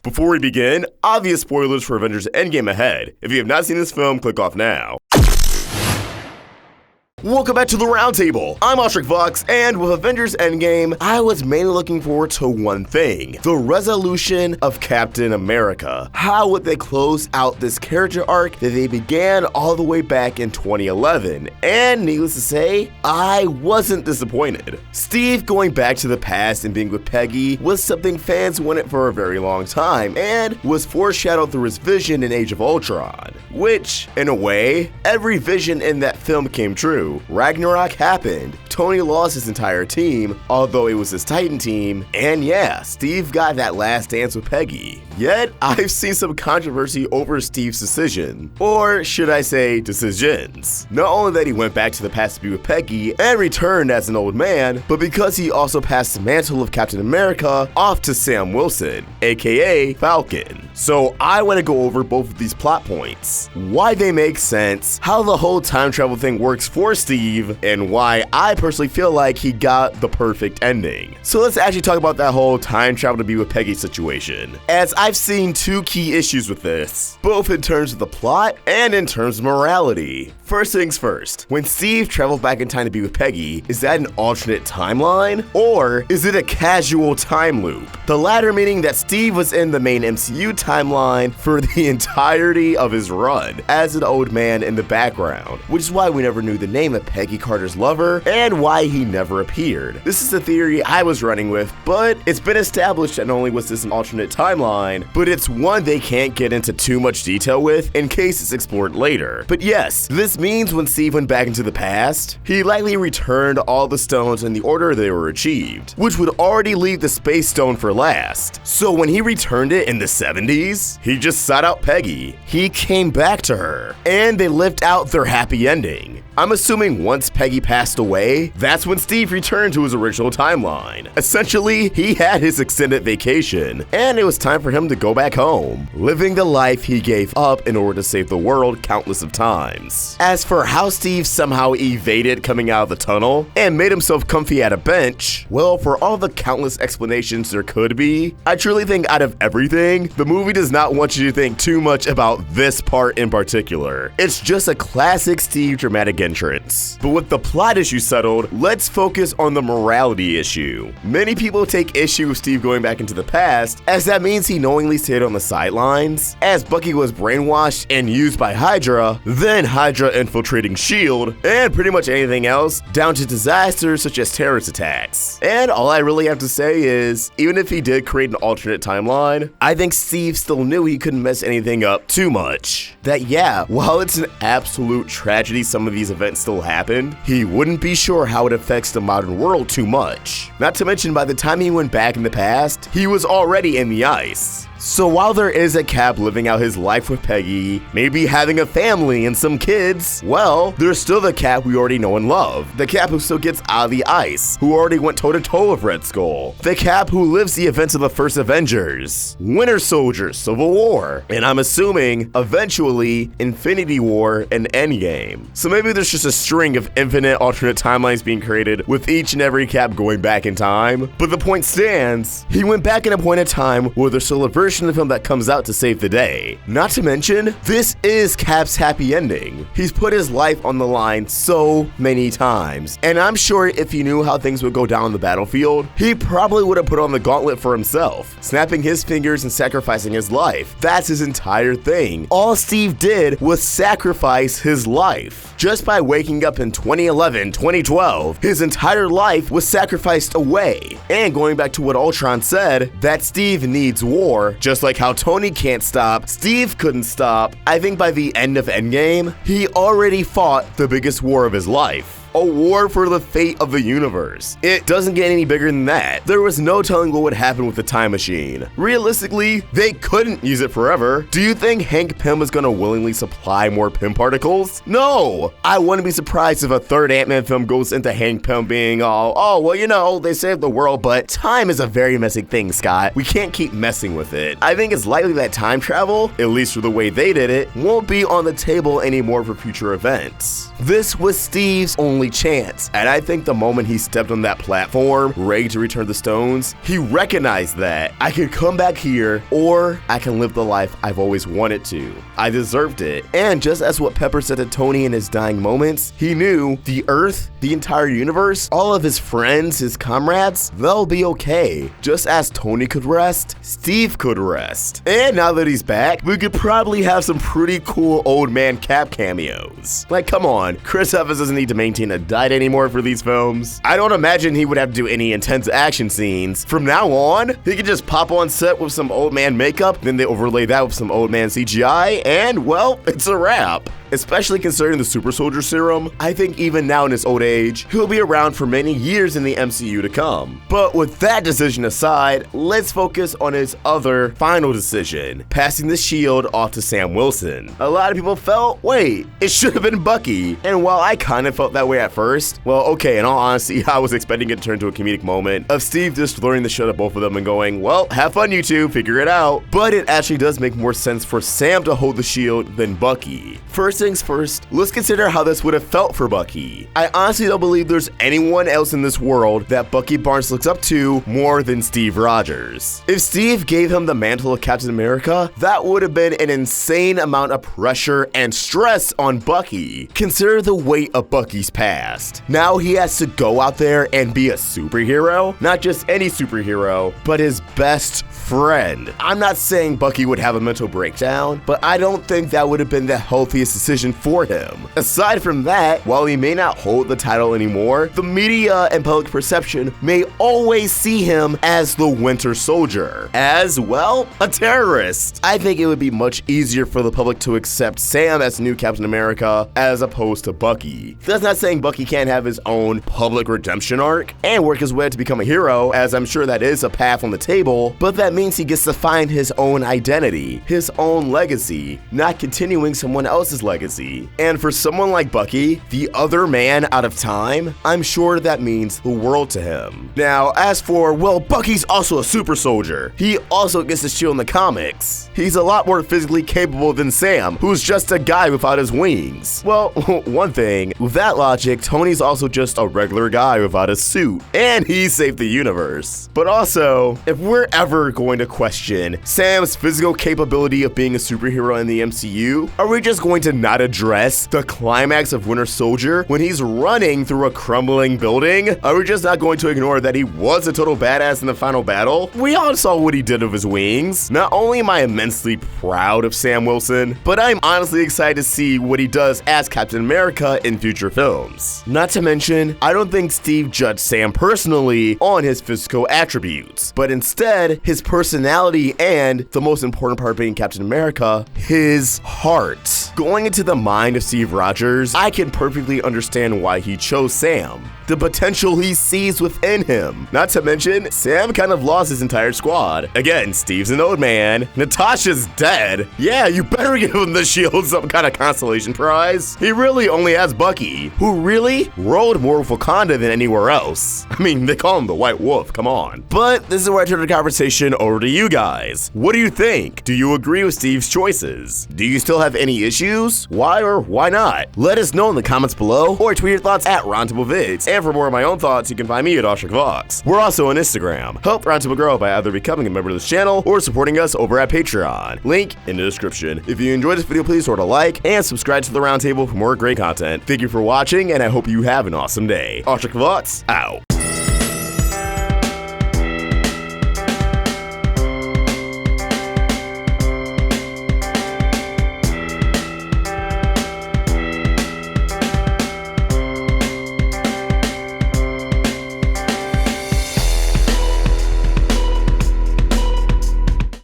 Before we begin, obvious spoilers for Avengers Endgame ahead. If you have not seen this film, click off now. Welcome back to the Roundtable. I'm Ostrich Vox, and with Avengers Endgame, I was mainly looking forward to one thing: the resolution of Captain America. How would they close out this character arc that they began all the way back in 2011? And needless to say, I wasn't disappointed. Steve going back to the past and being with Peggy was something fans wanted for a very long time, and was foreshadowed through his vision in Age of Ultron. Which, in a way, every vision in that film came true. Ragnarok happened, Tony lost his entire team, although it was his Titan team, and yeah, Steve got that last dance with Peggy. Yet, I've seen some controversy over Steve's decision, or should I say, decisions. Not only that he went back to the past to be with Peggy and returned as an old man, but because he also passed the mantle of Captain America off to Sam Wilson, aka Falcon. So I want to go over both of these plot points, why they make sense, how the whole time travel thing works for Steve, and why I personally feel like he got the perfect ending. So let's actually talk about that whole time travel to be with Peggy situation, as I've seen two key issues with this, both in terms of the plot and in terms of morality. First things first, when Steve traveled back in time to be with Peggy, is that an alternate timeline, or is it a casual time loop? The latter meaning that Steve was in the main MCU timeline for the entirety of his run as an old man in the background, which is why we never knew the name of Peggy Carter's lover and why he never appeared. This is a theory I was running with, but it's been established that not only was this an alternate timeline, but it's one they can't get into too much detail with in case it's explored later. But yes, this means when Steve went back into the past, he likely returned all the stones in the order they were achieved, which would already leave the Space Stone for last. So when he returned it in the 70s, he just sought out Peggy. He came back to her, and they lived out their happy ending. I'm assuming once Peggy passed away, that's when Steve returned to his original timeline. Essentially, he had his extended vacation, and it was time for him to go back home, living the life he gave up in order to save the world countless of times. As for how Steve somehow evaded coming out of the tunnel and made himself comfy at a bench, well, for all the countless explanations there could be, I truly think out of everything, the movie does not want you to think too much about this part in particular. It's just a classic Steve dramatic entrance. But with the plot issue settled, let's focus on the morality issue. Many people take issue with Steve going back into the past, as that means he knowingly stayed on the sidelines, as Bucky was brainwashed and used by Hydra, then Hydra infiltrating S.H.I.E.L.D., and pretty much anything else, down to disasters such as terrorist attacks. And all I really have to say is, even if he did create an alternate timeline, I think Steve still knew he couldn't mess anything up too much. That yeah, while it's an absolute tragedy some of these events still happened, he wouldn't be sure how it affects the modern world too much. Not to mention, by the time he went back in the past, he was already in the ice. So while there is a Cap living out his life with Peggy, maybe having a family and some kids, well, there's still the Cap we already know and love. The Cap who still gets out of the ice, who already went toe-to-toe with Red Skull. The Cap who lives the events of the first Avengers, Winter Soldier, Civil War, and I'm assuming, eventually, Infinity War and Endgame. So maybe there's just a string of infinite alternate timelines being created with each and every Cap going back in time. But the point stands, he went back in a point in time where there's still a version of him that comes out to save the day. Not to mention, this is Cap's happy ending. He's put his life on the line so many times, and I'm sure if he knew how things would go down on the battlefield, he probably would have put on the gauntlet for himself, snapping his fingers and sacrificing his life. That's his entire thing. All Steve did was sacrifice his life. Just by waking up in 2011, 2012, his entire life was sacrificed away. And going back to what Ultron said, that Steve needs war. Just like how Tony can't stop, Steve couldn't stop. I think by the end of Endgame, he already fought the biggest war of his life. A war for the fate of the universe. It doesn't get any bigger than that. There was no telling what would happen with the time machine. Realistically, they couldn't use it forever. Do you think Hank Pym is gonna willingly supply more Pym particles? No! I wouldn't be surprised if a third Ant-Man film goes into Hank Pym being all, oh, well, you know, they saved the world, but time is a very messy thing, Scott. We can't keep messing with it. I think it's likely that time travel, at least for the way they did it, won't be on the table anymore for future events. This was Steve's only only chance. And I think the moment he stepped on that platform, ready to return the stones, he recognized that I could come back here, or I can live the life I've always wanted to. I deserved it. And just as what Pepper said to Tony in his dying moments, he knew the Earth, the entire universe, all of his friends, his comrades, they'll be okay. Just as Tony could rest, Steve could rest. And now that he's back, we could probably have some pretty cool old man Cap cameos. Like, come on, Chris Evans doesn't need to maintain a diet anymore for these films. I don't imagine he would have to do any intense action scenes. From now on, he could just pop on set with some old man makeup, then they overlay that with some old man CGI, and well, it's a wrap. Especially considering the super soldier serum, I think even now in his old age, he'll be around for many years in the MCU to come. But with that decision aside, let's focus on his other final decision, passing the shield off to Sam Wilson. A lot of people felt, wait, it should have been Bucky. And while I kind of felt that way at first, well, okay, in all honesty, I was expecting it to turn to a comedic moment of Steve just throwing the shit at both of them and going, well, have fun you two, figure it out. But it actually does make more sense for Sam to hold the shield than Bucky. First things first, let's consider how this would have felt for Bucky. I honestly don't believe there's anyone else in this world that Bucky Barnes looks up to more than Steve Rogers. If Steve gave him the mantle of Captain America, that would have been an insane amount of pressure and stress on Bucky. Consider the weight of Bucky's past. Now he has to go out there and be a superhero, not just any superhero, but his best friend. I'm not saying Bucky would have a mental breakdown, but I don't think that would have been the healthiest decision for him. Aside from that, while he may not hold the title anymore, the media and public perception may always see him as the Winter Soldier, as, well, a terrorist. I think it would be much easier for the public to accept Sam as the new Captain America as opposed to Bucky. That's not saying Bucky can't have his own public redemption arc and work his way to become a hero, as I'm sure that is a path on the table, but that means he gets to find his own identity, his own legacy, not continuing someone else's legacy. And for someone like Bucky, the other man out of time, I'm sure that means the world to him. Now, as for, well, Bucky's also a super soldier. He also gets the shield in the comics. He's a lot more physically capable than Sam, who's just a guy without his wings. Well, one thing, with that logic, Tony's also just a regular guy without a suit, and he saved the universe. But also, if we're ever going to question Sam's physical capability of being a superhero in the MCU, are we just going to not address the climax of Winter Soldier when he's running through a crumbling building? Are we just not going to ignore that he was a total badass in the final battle? We all saw what he did with his wings. Not only am I immensely proud of Sam Wilson, but I'm honestly excited to see what he does as Captain America in future films. Not to mention, I don't think Steve judged Sam personally on his physical attributes, but instead his personality and, the most important part being Captain America, his heart. Going into the mind of Steve Rogers, I can perfectly understand why he chose Sam. The potential he sees within him. Not to mention, Sam kind of lost his entire squad. Again, Steve's an old man. Natasha's dead. Yeah, you better give him the shield some kind of consolation prize. He really only has Bucky, who really rolled more with Wakanda than anywhere else. I mean, they call him the White Wolf, come on. But this is where I turn the conversation over to you guys. What do you think? Do you agree with Steve's choices? Do you still have any issues? Why or why not? Let us know in the comments below, or tweet your thoughts at Roundtable Vids. And for more of my own thoughts, you can find me at AustrickVox. We're also on Instagram. Help Roundtable grow by either becoming a member of this channel or supporting us over at Patreon. Link in the description. If you enjoyed this video, please sort of like and subscribe to the Roundtable for more great content. Thank you for watching, and I hope you have an awesome day. AustrickVox out.